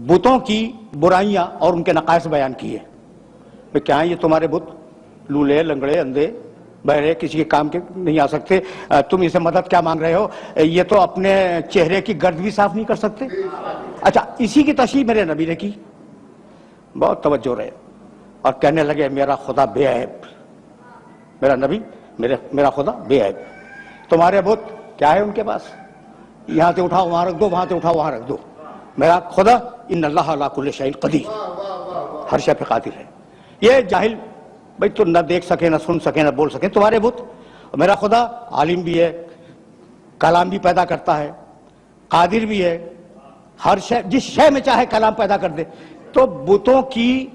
بتوں کی برائیاں اور ان کے نقائص بیان کیے. کہ کیا ہیں یہ تمہارے بت؟ لولے، لنگڑے، اندھے، بہرے، کسی کے کام کے نہیں آ سکتے. تم اسے مدد کیا مانگ رہے ہو؟ یہ تو اپنے چہرے کی گرد بھی صاف نہیں کر سکتے. اچھا، اسی کی تشریح میرے نبی نے کی. بہت توجہ رہے. اور کہنے لگے میرا خدا بے عیب. میرا نبی میرا خدا بے عیب. تمہارے بت کیا ہے ان کے پاس؟ یہاں سے اٹھاؤ وہاں رکھ دو، وہاں سے اٹھاؤ وہاں رکھ دو. میرا خدا ان اللہ علی کل شیء قدیر، ہر شے پہ قادر ہے. یہ جاہل بھائی تو نہ دیکھ سکے، نہ سن سکے، نہ بول سکے تمہارے بت. میرا خدا عالم بھی ہے، کلام بھی پیدا کرتا ہے، قادر بھی ہے، ہر شے جس شے میں چاہے کلام پیدا کر دے. تو بتوں کی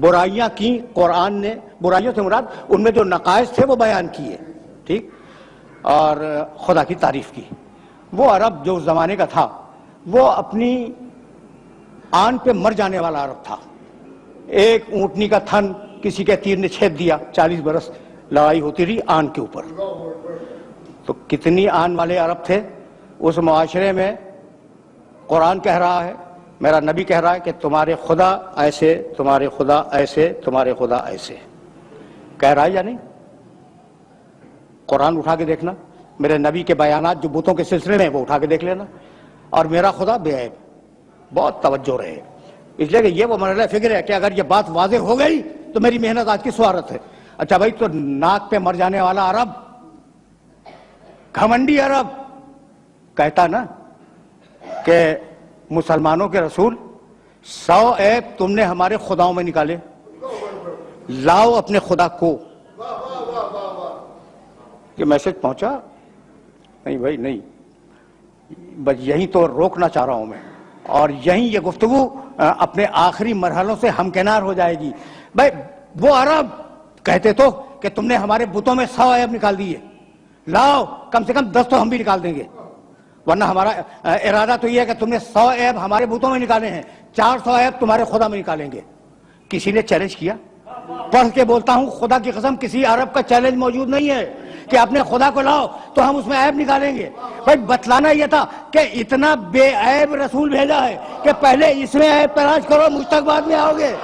برائیاں کی قرآن نے، برائیوں سے مراد ان میں جو نقائص تھے وہ بیان کیے. ٹھیک، اور خدا کی تعریف کی. وہ عرب جو اس زمانے کا تھا وہ اپنی آن پہ مر جانے والا عرب تھا. ایک اونٹنی کا تھن کسی کے تیر نے چھید دیا، 40 برس لڑائی ہوتی رہی آن کے اوپر. تو کتنی آن والے عرب تھے اس معاشرے میں. قرآن کہہ رہا ہے، میرا نبی کہہ رہا ہے کہ تمہارے خدا ایسے، تمہارے خدا ایسے، تمہارے خدا ایسے. کہہ رہا ہے یا نہیں؟ قرآن اٹھا کے دیکھنا، میرے نبی کے بیانات جو بتوں کے سلسلے میں وہ اٹھا کے دیکھ لینا. اور میرا خدا بے عیب. بہت توجہ رہے، اس لیے کہ یہ وہ مرحلہ فکر ہے کہ اگر یہ بات واضح ہو گئی تو میری محنت آج کی سوارت ہے. اچھا بھائی، تو ناک پہ مر جانے والا عرب، گھمنڈی عرب کہتا نا کہ مسلمانوں کے رسول 100 عیب تم نے ہمارے خداؤں میں نکالے، لاؤ اپنے خدا کو. یہ میسج پہنچا؟ نہیں بھائی نہیں. بس یہی تو روکنا چاہ رہا ہوں میں، اور یہیں یہ گفتگو اپنے آخری مرحلوں سے ہمکنار ہو جائے گی. بھائی وہ عرب کہتے تو کہ تم نے ہمارے بتوں میں 100 عیب نکال دیے، لاؤ کم سے کم 10 تو ہم بھی نکال دیں گے. ورنہ ہمارا ارادہ تو یہ ہے کہ تم نے 100 عیب ہمارے بتوں میں نکالے ہیں، 400 عیب تمہارے خدا میں نکالیں گے. کسی نے چیلنج کیا؟ پڑھ کے بولتا ہوں خدا کی قسم کسی عرب کا چیلنج موجود نہیں ہے کہ اپنے خدا کو لاؤ تو ہم اس میں عیب نکالیں گے. بھائی بتلانا یہ تھا کہ اتنا بے عیب رسول بھیجا ہے کہ پہلے اس میں عیب تلاش کرو، مجھ تک بعد میں آؤ گے.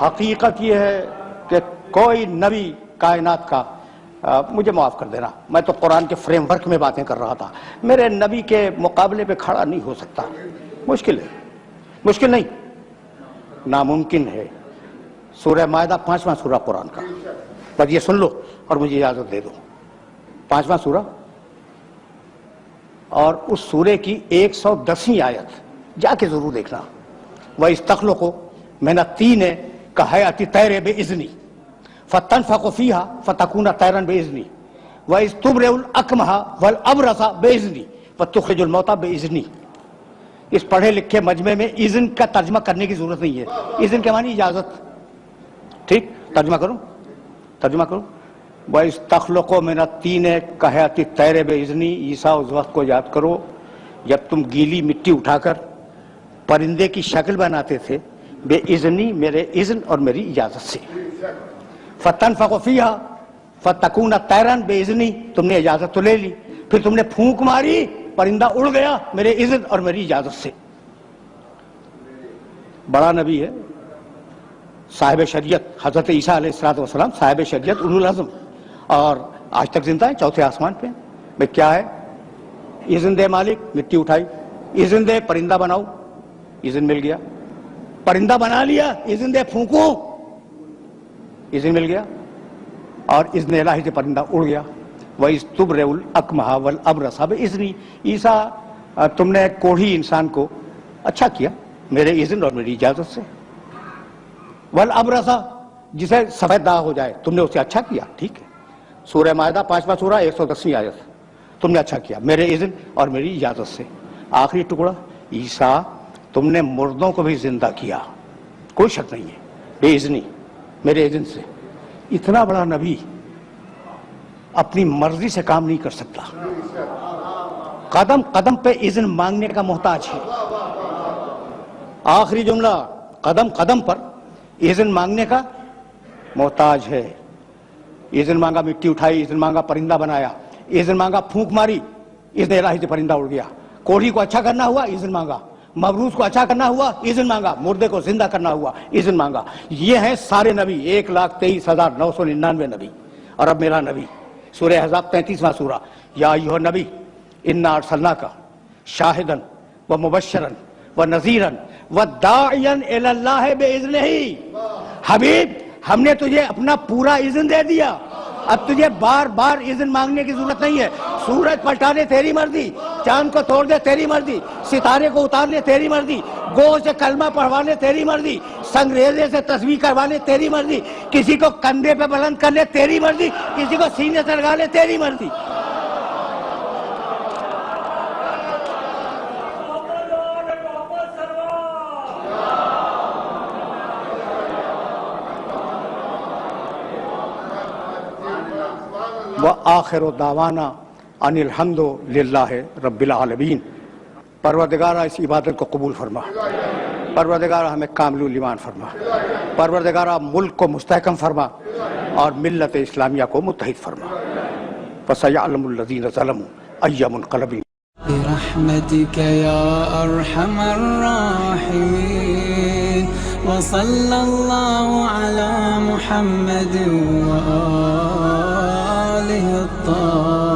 حقیقت یہ ہے کہ کوئی نبی کائنات کا، مجھے معاف کر دینا، میں تو قرآن کے فریم ورک میں باتیں کر رہا تھا، میرے نبی کے مقابلے پہ کھڑا نہیں ہو سکتا. مشکل ہے، مشکل نہیں، ناممکن ہے. سورہ مائدہ 5واں سورہ قرآن کا، بس یہ سن لو اور مجھے اجازت دے دو. 5واں سورہ، اور اس سورے کی 110ویں آیت جا کے ضرور دیکھنا. وَإِسْتَخْلُقُ مِنَ الطِّينِ كَهَيْئَةِ الطَّيْرِ بِإِذْنِي فَتَنْفَخُ فِيهَا فَتَكُونُ طَيْرًا بِإِذْنِي وَإِذْ تُبْرِئُ الْأَكْمَحَ وَالْأَبْرَصَ بِإِذْنِي وَتُخْرِجُ الْمَوْتَىٰ بِإِذْنِي. اس پڑھے لکھے مجمع میں اذن کا ترجمہ کرنے کی ضرورت نہیں ہے. اذن کے معنی اجازت. ٹھیک، ترجمہ کروں. وَإِسْتَخْلُقُ مِنَ الطِّينِ كَهَيْئَةِ الطَّيْرِ بِإِذْنِي. عیسیٰ اس وقت کو یاد کرو جب تم گیلی مٹی اٹھا کر پرندے کی شکل بناتے تھے، بے اذنی، میرے اذن اور میری اجازت سے. فَتَنْفَخُ فِيهَا فَتَكُونَ طَيْرًا بِإِذْنِي. تم نے اجازت تو لے لی، پھر تم نے پھونک ماری، پرندہ اڑ گیا میرے اذن اور میری اجازت سے. بڑا نبی ہے، صاحب شریعت، حضرت عیسیٰ علیہ السلام صاحب شریعت، اولو العزم، اور آج تک زندہ ہے، چوتھے آسمان پہ. بھئی کیا ہے؟ اذن دے مالک، مٹی اٹھائی، اذن دے پرندہ بناؤ، اذن مل گیا. پرندہ بنا لیا، اذن دے پھونکو، اذن مل گیا اور اذن الہی سے پرندہ اڑ گیا. وَإِذْ تُبْرِئُ الْأَكْمَحَ وَالْأَبْرَصَ بِإِذْنِي. عیسیٰ تم نے کوڑھی انسان کو اچھا کیا میرے اذن اور میری اجازت سے. وَالْأَبْرَصَ جسے سفید داغ ہو جائے تم نے اسے اچھا کیا, ٹھیک ہے. سورہ مائدہ 5واں سورہ 110ویں آیت, تم نے اچھا کیا میرے اذن اور میری اجازت سے. آخری ٹکڑا عیسیٰ تم نے مردوں کو بھی زندہ کیا, کوئی شک نہیں ہے, بے اذنی میرے اذن سے. اتنا بڑا نبی اپنی مرضی سے کام نہیں کر سکتا, قدم قدم پہ اذن مانگنے کا محتاج ہے. آخری جملہ, قدم قدم پر اذن مانگنے کا محتاج ہے. اذن مانگا مٹی اٹھائی, اذن مانگا پرندہ بنایا, اذن مانگا پھونک ماری, اذن الہی سے پرندہ اڑ گیا. کوڑھی کو اچھا کرنا ہوا, اذن مانگا. مبروس کو اچھا کرنا ہوا, اذن مانگا. مردے کو زندہ کرنا ہوا, اذن مانگا. یہ ہیں سارے نبی, 1,23,999 نبی. اور اب میرا نبی, سورہ احزاب 33واں سورہ, یا ایھا النبی انا ارسلناک شاہدا ومبشرا ونذیرا وداعیا الی اللہ باذنہ. حبیب ہم نے تجھے اپنا پورا اذن دے دیا, اب تجھے بار بار اذن مانگنے کی ضرورت نہیں ہے. سورج پلٹا دے تیری مرضی, چاند کو توڑ دے تیری مرضی, ستارے کو اتار لے تیری مرضی, گو سے کلمہ پڑھوا لے تیری مرضی, سنگریزے سے تسبیح کروا لے تیری مرضی, کسی کو کندھے پہ بلند کر لے تیری مرضی, کسی کو سینے سے لگا لے تیری مرضی. وآخر دعوانا ان الحمد للہ رب العالمین. پروردگارہ اس عبادت کو قبول فرما, پروردگارہ ہمیں کامل ایمان فرما, پروردگارہ ملک کو مستحکم فرما اور ملت اسلامیہ کو متحد فرما. فسيعلم الذين ظلموا أي منقلب. برحمتك يا أرحم الراحمين وصلى الله على محمد وآله الطاهرين.